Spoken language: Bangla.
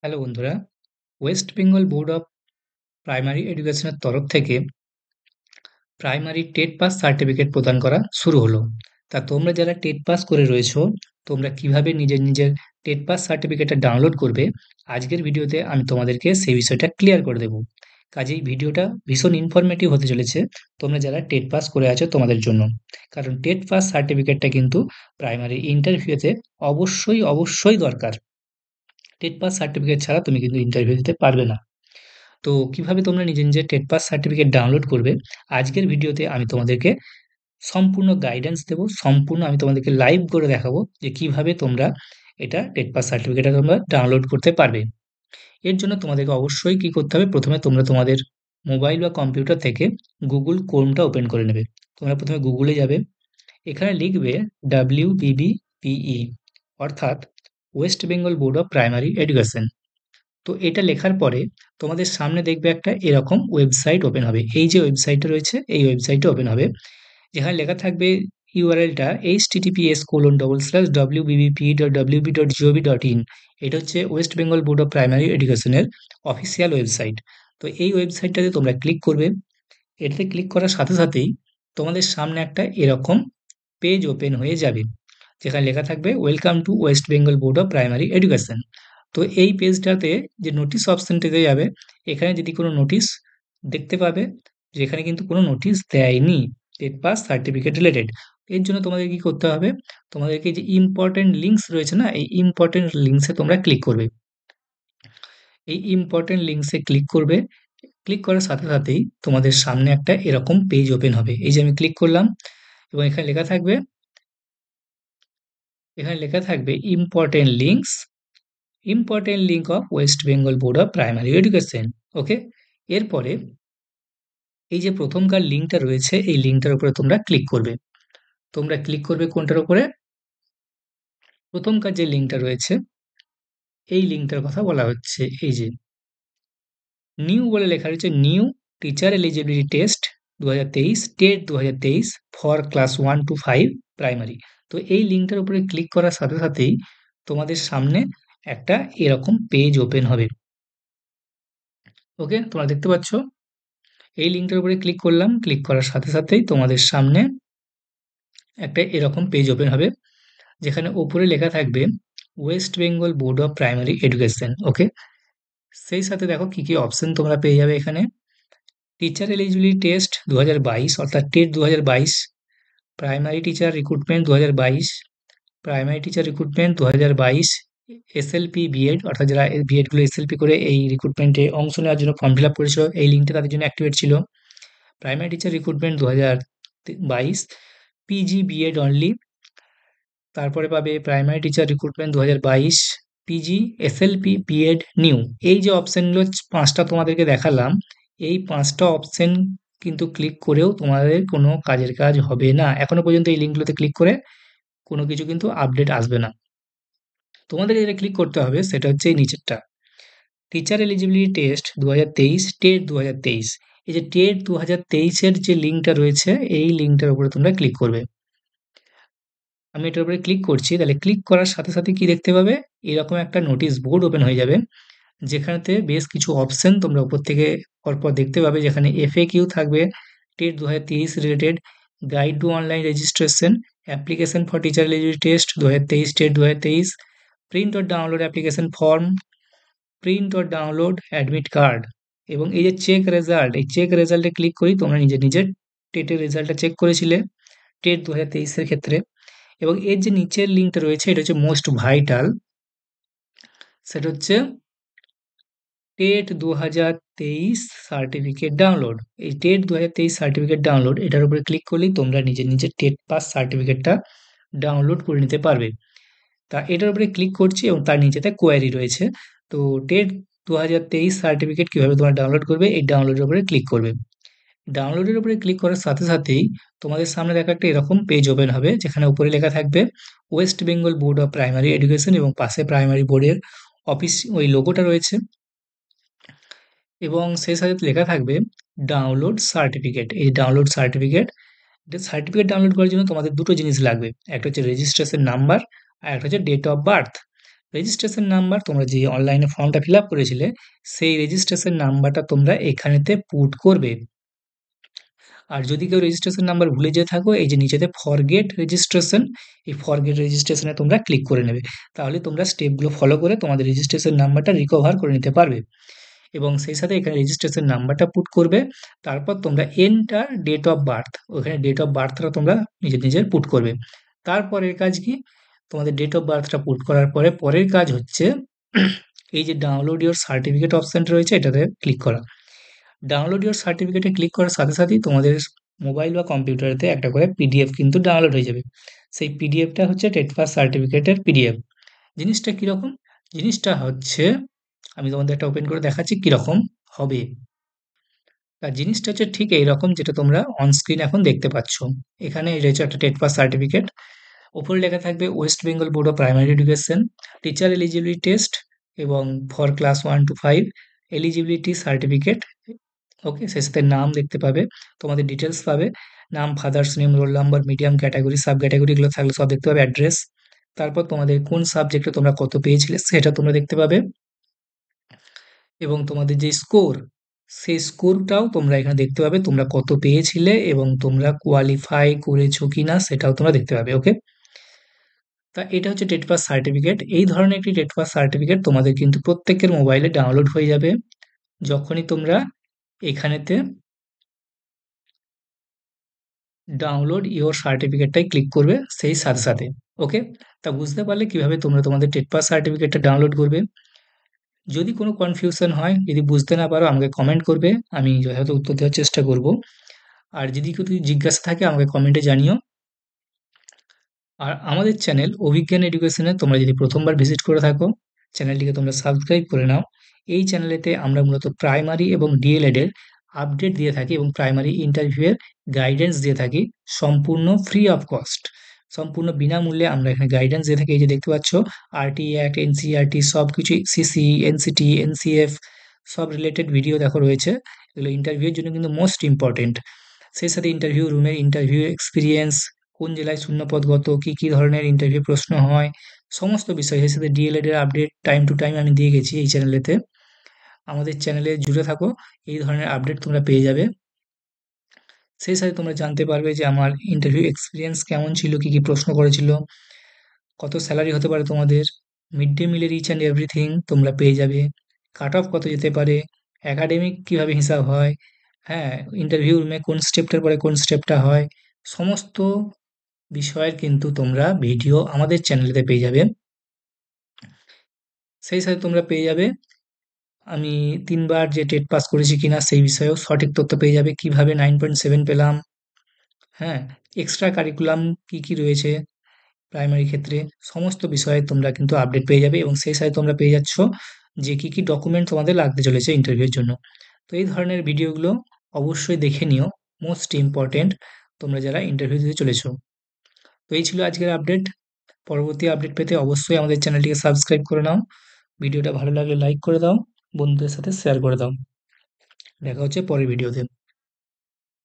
হ্যালো বন্ধুরা, West Bengal board of primary এডুকেশনের তরফ থেকে প্রাইমারি টেট পাস সার্টিফিকেট প্রদান করা শুরু হলো। তা তোমরা যারা টেট পাস করে রয়েছো, তোমরা কিভাবে নিজের টেট পাস সার্টিফিকেটটা ডাউনলোড করবে, আজকের ভিডিওতে আমি তোমাদেরকে সেই বিষয়টা ক্লিয়ার করে দেবো। কাজেই ভিডিওটা ভীষণ ইনফরমেটিভ হতে চলেছে তোমরা যারা টেট পাস করে আছো তোমাদের জন্য। কারণ টেট পাস সার্টিফিকেটটা কিন্তু প্রাইমারি ইন্টারভিউতে অবশ্যই দরকার। টেট পাস সার্টিফিকেট ছাড়া তুমি কিন্তু ইন্টারভিউ দিতে পারবে না। তো কিভাবে তোমরা নিজের টেট পাস সার্টিফিকেট ডাউনলোড করবে, আজকের ভিডিওতে আমি তোমাদেরকে সম্পূর্ণ গাইডেন্স দেবো। সম্পূর্ণ আমি তোমাদেরকে লাইভ করে দেখাবো যে কিভাবে তোমরা এটা টেট পাস সার্টিফিকেটটা তোমরা ডাউনলোড করতে পারবে। এর জন্য তোমাদেরকে অবশ্যই কি করতে হবে, প্রথমে তোমরা তোমাদের মোবাইল বা কম্পিউটার থেকে গুগল ক্রোমটা ওপেন করে নেবে। তোমরা প্রথমে গুগলে যাবে, এখানে লিখবে WBBPE, অর্থাৎ West Bengal board of primary education. তো এটা লেখার পরে তোমাদের সামনে দেখবে একটা এরকম ওয়েবসাইট ওপেন হবে। এই যে ওয়েবসাইটটা রয়েছে এই ওয়েবসাইটটা ওপেন হবে, যেখানে লেখা থাকবে ইউআরএলটা https://wbbpe.wb.gov.in। এটা হচ্ছে West Bengal board of primary এডুকেশনের অফিসিয়াল ওয়েবসাইট। তো এই ওয়েবসাইটটাতে তোমরা ক্লিক করবে। এটাতে ক্লিক করার সাথে সাথেই তোমাদের সামনে একটা এরকম পেজ ওপেন হয়ে যাবে, যেখানে লেখা থাকবে welcome to West Bengal board of primary education. তো এই পেজটাতে যে নোটিশ অপশনটিতে যাবে, এখানে যদি কোনো নোটিশ দেখতে পাবে, যেখানে কিন্তু কোনো নোটিশ দেয়নি টেট পাস সার্টিফিকেট রিলেটেড। এর জন্য তোমাদের কি করতে হবে, তোমাদেরকে যে ইম্পর্টেন্ট লিঙ্কস রয়েছে না, এই ইম্পর্টেন্ট লিঙ্কসে তোমরা ক্লিক করবে। এই ইম্পর্টেন্ট লিঙ্কসে ক্লিক করবে। ক্লিক করার সাথে সাথেই তোমাদের সামনে একটা এরকম পেজ ওপেন হবে। এই যে আমি ক্লিক করলাম এবং এখানে লেখা থাকবে important link of West Bengal board of primary education. Okay, এরপরে এই যে প্রথমকার লিঙ্কটা রয়েছে এই লিঙ্কটার উপরে তোমরা ক্লিক করবে। তোমরা ক্লিক করবে কোনটার উপরে, প্রথমকার যে লিঙ্কটা রয়েছে এই লিঙ্কটার কথা বলা হচ্ছে। এই যে নিউ বলে লেখা রয়েছে, new teacher eligibility test 2023 TET 2023 for class 1 to 5 primary. তো এই লিঙ্কটার উপরে ক্লিক করার সাথে সাথেই তোমাদের সামনে একটা এরকম পেজ ওপেন হবে। ওকে, তোমরা দেখতে পাচ্ছ এই লিঙ্কটার উপরে ক্লিক করলাম। ক্লিক করার সাথে সাথেই তোমাদের সামনে একটা এরকম পেজ ওপেন হবে, যেখানে ওপরে লেখা থাকবে West Bengal board of primary education. Okay, সেই সাথে দেখো কি কি অপশন তোমরা পেয়ে যাবে এখানে। টিচার এলিজিবিলিটি টেস্ট 2022 অর্থাৎ TET 2022, primary teacher recruitment 2022, primary teacher recruitment 2022, SLP B Ed অর্থাৎ যারা বিএড গুলো এসএলপি করে এই রিক্রুটমেন্টে অংশ নেওয়ার জন্য ফর্ম ফিল আপ করেছিল, এই লিঙ্কটা তাদের জন্য অ্যাক্টিভেট ছিল। Primary teacher recruitment 2022 PG B Ed only. তারপরে পাবে primary teacher recruitment 2022 PG SLP B Ed new. এই যে অপশনগুলো পাঁচটা তোমাদেরকে দেখালাম, এই পাঁচটা অপশন কিন্তু ক্লিক করেও তোমাদের কোনো কাজের কাজ হবে না। এখনো পর্যন্ত এই লিঙ্কগুলোতে ক্লিক করে কোনো কিছু কিন্তু আপডেট আসবে না। তোমাদের যেটা ক্লিক করতে হবে সেটা হচ্ছে এই নিচেরটা, টিচার এলিজিবিলিটি টেস্ট 2023 টেট 2023। এই যে টেট 2023-এর যে লিঙ্কটা রয়েছে এই লিঙ্কটার উপরে তোমরা ক্লিক করবে। আমি এটার উপরে ক্লিক করছি, তাহলে ক্লিক করার সাথে সাথে কি দেখতে পাবে, এরকম একটা নোটিশ বোর্ড ওপেন হয়ে যাবে, যেখানেতে বেশ কিছু অপশন তোমরা উপর থেকে পরপর দেখতে পাবে, যেখানে এফএকিউ থাকবে TET 2023 related, guide to online registration, application for teacher eligibility test 2023 TET 2023, print or download application form, print or download admit card, এবং এই যে চেক রেজাল্ট, এই চেক রেজাল্টে ক্লিক করি তোমরা নিজের টেটের রেজাল্টটা চেক করেছিলে টেট 2023-এর ক্ষেত্রে। এবং এর যে নিচের লিঙ্কটা রয়েছে এটা হচ্ছে মোস্ট ভাইটাল, সেটা হচ্ছে টেট 2023 সার্টিফিকেট ডাউনলোড। এই টেট 2023 সার্টিফিকেট ডাউনলোড, এটার উপরে ক্লিক করলেই তোমরা নিজের টেট পাস সার্টিফিকেটটা ডাউনলোড করে নিতে পারবে। তা এটার উপরে ক্লিক করছি এবং তার নিচেতে কোয়ারি রয়েছে। তো টেট 2023 সার্টিফিকেট কীভাবে তোমরা ডাউনলোড করবে, এই ডাউনলোডের উপরে ক্লিক করবে। ডাউনলোডের উপরে ক্লিক করার সাথে সাথেই তোমাদের সামনে দেখো একটা এরকম পেজ ওপেন হবে, যেখানে উপরে লেখা থাকবে West Bengal board of primary education এবং পাশে প্রাইমারি বোর্ডের অফিস ওই লোগোটা রয়েছে, এবং সেই সাথে লেখা থাকবে ডাউনলোড সার্টিফিকেট। এই ডাউনলোড সার্টিফিকেট ডাউনলোড করার জন্য তোমাদের দুটো জিনিস লাগবে, একটা হচ্ছে রেজিস্ট্রেশন নাম্বার আর একটা হচ্ছে date of birth. Registration number তোমরা যে অনলাইনে ফর্মটা ফিল আপ করেছিলে সেই রেজিস্ট্রেশন নাম্বারটা তোমরা এখানেতে পুট করবে। আর যদি কেউ রেজিস্ট্রেশন নাম্বার ভুলে যেয়ে থাকো, এই যে নিচেতে ফরগেট রেজিস্ট্রেশন, এই ফরগেট রেজিস্ট্রেশনে তোমরা ক্লিক করে নেবে। তাহলে তোমরা স্টেপগুলো ফলো করে তোমাদের রেজিস্ট্রেশন নাম্বারটা রিকভার করে নিতে পারবে। এবং সেই সাথে এখানে রেজিস্ট্রেশন নাম্বারটা পুট করবে। তারপর তোমরা এন্টার ডেট অফ বার্থ, ওখানে ডেট অফ বার্থটা তোমরা নিজের নিজের পুট করবে। তারপরের কাজ কি, তোমাদের ডেট অফ বার্থটা পুট করার পরে পরের কাজ হচ্ছে এই যে ডাউনলোড ইওর সার্টিফিকেট অপশানটা রয়েছে এটাতে ক্লিক করা। ডাউনলোড ইওর সার্টিফিকেটে ক্লিক করার সাথে সাথেই তোমাদের মোবাইল বা কম্পিউটারেতে একটা করে পিডিএফ কিন্তু ডাউনলোড হয়ে যাবে। সেই পিডিএফটা হচ্ছে টেট পাস সার্টিফিকেটের পিডিএফ। জিনিসটা কীরকম? জিনিসটা হচ্ছে, আমি তোমাদের একটা ওপেন করে দেখাচ্ছি কীরকম হবে। আর জিনিসটা হচ্ছে ঠিক এইরকম যেটা তোমরা অন স্ক্রিন এখন দেখতে পাচ্ছ। এখানে রয়েছে একটা টেট পাস সার্টিফিকেট, ওপরে লেখা থাকবে West Bengal board of primary education teacher eligibility test এবং for class 1 to 5 eligibility certificate. Okay, সেই সাথে নাম দেখতে পাবে, তোমাদের ডিটেলস পাবে, নাম, father's name, roll number, medium category, sub category এগুলো থাকলে সব দেখতে পাবে, অ্যাড্রেস, তারপর তোমাদের কোন সাবজেক্টে তোমরা কত পেয়েছিলে সেটা তোমরা দেখতে পাবে, এবং তোমাদের যে স্কোর সেই স্কোরটাও তোমরা এখানে দেখতে পাবে, তোমরা কত পেয়েছিলে এবং তোমরা কোয়ালিফাই করেছো কিনা সেটাও তোমরা দেখতে পাবে। ওকে, তা এটা হচ্ছে টেট পাস সার্টিফিকেট। এই ধরনের একটি টেট পাস সার্টিফিকেট তোমাদের কিন্তু প্রত্যেকের মোবাইলে ডাউনলোড হয়ে যাবে যখনই তোমরা এখানেতে ডাউনলোড ইওর সার্টিফিকেটটাই ক্লিক করবে সেই সাথে সাথে। ওকে, তা বুঝতে পারলে কিভাবে তোমরা তোমাদের টেট পাস সার্টিফিকেটটা ডাউনলোড করবে। যদি কোনো কনফিউশন হয়, যদি বুঝতে না পারো আমাকে কমেন্ট করবে, আমি যথাযথ উত্তর দেওয়ার চেষ্টা করব। আর যদি কিছু জিজ্ঞাসা থাকে আমাকে কমেন্টে জানিও। আর আমাদের চ্যানেল অভিজ্ঞান এডুকেশনে তোমরা যদি প্রথমবার ভিজিট করে থাকো, চ্যানেলটিকে তোমরা সাবস্ক্রাইব করে নাও। এই চ্যানেলেতে আমরা মূলত প্রাইমারি এবং ডিএলএড এর আপডেট দিয়ে থাকি এবং প্রাইমারি ইন্টারভিউয়ের গাইডেন্স দিয়ে থাকি সম্পূর্ণ ফ্রি অফ কস্ট, সম্পূর্ণ বিনামূল্যে আমরা এখানে গাইডেন্স দিয়ে থাকি। এই যে দেখতে পাচ্ছ আরটি অ্যাক্ট, এনসিইআরটি সব কিছুই, সিসি, এনসিটি, এনসিএফ সব রিলেটেড ভিডিও দেখো রয়েছে। এগুলো ইন্টারভিউয়ের জন্য কিন্তু মোস্ট ইম্পর্টেন্ট। সেই সাথে ইন্টারভিউ রুমের ইন্টারভিউ এক্সপিরিয়েন্স, কোন জেলায় শূন্যপদ কত, কী ধরনের ইন্টারভিউ প্রশ্ন হয়, সমস্ত বিষয়। এর সাথে ডিএলএড এর আপডেট টাইম টু টাইম আমি দিয়ে গেছি এই চ্যানেলেতে। আমাদের চ্যানেলে জুড়ে থাকো, এই ধরনের আপডেট তোমরা পেয়ে যাবে। সেই সাথে তোমরা জানতে পারবে যে আমার ইন্টারভিউ এক্সপিরিয়েন্স কেমন ছিল, কী প্রশ্ন করেছিল, কত স্যালারি হতে পারে তোমাদের, মিড ডে মিলের ইচ অ্যান্ড এভরিথিং তোমরা পেয়ে যাবে, কাট অফ কত যেতে পারে, একাডেমিক কীভাবে হিসাব হয়, হ্যাঁ, ইন্টারভিউ রুমে কোন স্টেপটার পরে কোন স্টেপটা হয়, সমস্ত বিষয়ের কিন্তু তোমরা ভিডিও আমাদের চ্যানেলেতে পেয়ে যাবে। সেই সাথে তোমরা পেয়ে যাবে আমি 3 বার যে টেট পাস করেছি কিনা সেই বিষয়েও সঠিক তথ্য পেয়ে যাবে, কিভাবে 9.7 পেলাম, হ্যাঁ, এক্সট্রা কারিকুলাম কী রয়েছে প্রাইমারি ক্ষেত্রে, সমস্ত বিষয়ে তোমরা কিন্তু আপডেট পেয়ে যাবে। এবং সেই সাথে তোমরা পেয়ে যাচ্ছ যে কী ডকুমেন্ট তোমাদের লাগতে চলেছে ইন্টারভিউয়ের জন্য। তো এই ধরনের ভিডিওগুলো অবশ্যই দেখে নিও, মোস্ট ইম্পর্টেন্ট তোমরা যারা ইন্টারভিউ দিতে চলেছো। তো এই ছিল আজকের আপডেট। পরবর্তী আপডেট পেতে অবশ্যই আমাদের চ্যানেলটিকে সাবস্ক্রাইব করে নাও। ভিডিওটা ভালো লাগলে লাইক করে দাও, বন্ধুদের সাথে শেয়ার করে দাও। দেখা হচ্ছে পরের ভিডিওতে।